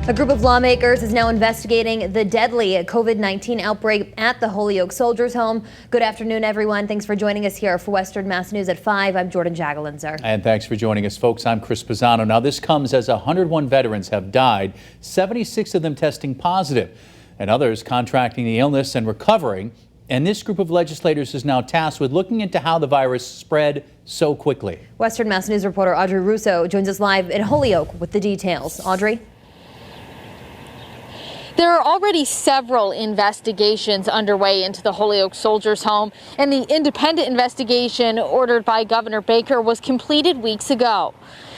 A group of lawmakers is now investigating the deadly COVID-19 outbreak at the Holyoke Soldiers Home. Good afternoon, everyone. Thanks for joining us here for Western Mass News at 5. I'm Jordan Jagalinzer. And thanks for joining us, folks. I'm Chris Pisano. Now, this comes as 101 veterans have died, 76 of them testing positive, and others contracting the illness and recovering. And this group of legislators is now tasked with looking into how the virus spread so quickly. Western Mass News reporter Audrey Russo joins us live in Holyoke with the details. Audrey? There are already several investigations underway into the Holyoke Soldiers Home, and the independent investigation ordered by Governor Baker was completed weeks ago.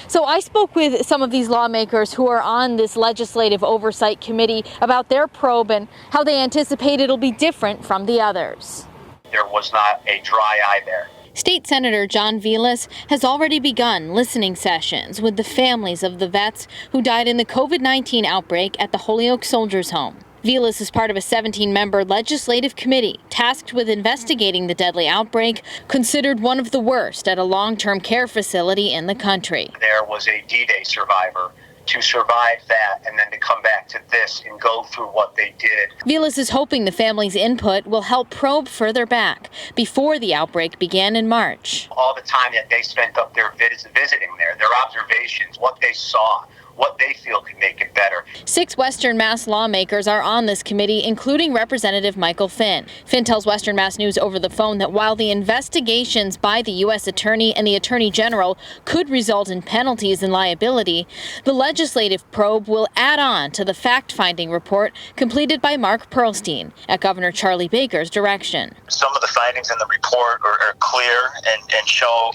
So I spoke with some of these lawmakers who are on this legislative oversight committee about their probe and how they anticipate it'll be different from the others. There was not a dry eye there. State Senator John Vilas has already begun listening sessions with the families of the vets who died in the COVID-19 outbreak at the Holyoke Soldiers Home. Vilas is part of a 17-member legislative committee tasked with investigating the deadly outbreak, considered one of the worst at a long-term care facility in the country. There was a D-Day survivor. To survive that and then to come back to this and go through what they did. Vilas is hoping the family's input will help probe further back before the outbreak began in March. All the time that they spent up there visiting there, their observations, what they saw, what they feel could make it better. 6 Western Mass lawmakers are on this committee, including Representative Michael Finn. Finn tells Western Mass News over the phone that while the investigations by the U.S. Attorney and the Attorney General could result in penalties and liability, the legislative probe will add on to the fact-finding report completed by Mark Perlstein at Governor Charlie Baker's direction. Some of the findings in the report are clear and show,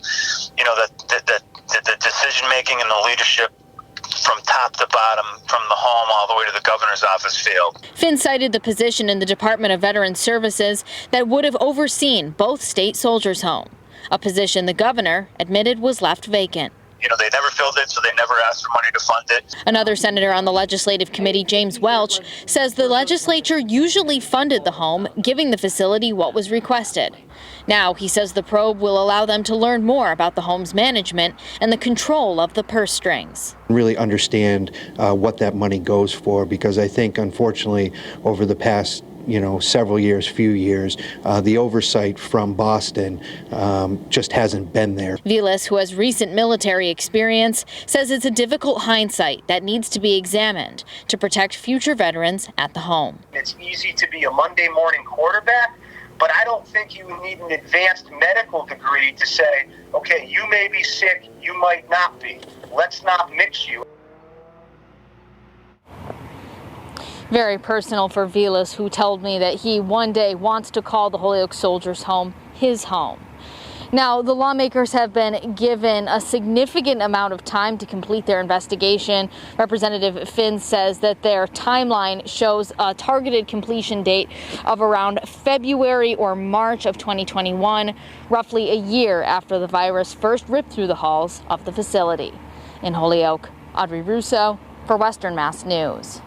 that the decision-making and the leadership from top to bottom, from the home all the way to the governor's office failed. Finn cited the position in the Department of Veterans Services that would have overseen both state soldiers' home, a position the governor admitted was left vacant. They never filled it, so they never asked for money to fund it. Another senator on the legislative committee, James Welch, says the legislature usually funded the home, giving the facility what was requested. Now, he says the probe will allow them to learn more about the home's management and the control of the purse strings. Really understand what that money goes for, because I think, unfortunately, over the past few years, the oversight from Boston just hasn't been there. Vilas, who has recent military experience, says it's a difficult hindsight that needs to be examined to protect future veterans at the home. It's easy to be a Monday morning quarterback, but I don't think you need an advanced medical degree to say, okay, you may be sick, you might not be. Let's not mix you. Very personal for Vilas, who told me that he one day wants to call the Holyoke Soldiers Home his home. Now, the lawmakers have been given a significant amount of time to complete their investigation. Representative Finn says that their timeline shows a targeted completion date of around February or March of 2021, roughly a year after the virus first ripped through the halls of the facility. In Holyoke, Audrey Russo for Western Mass News.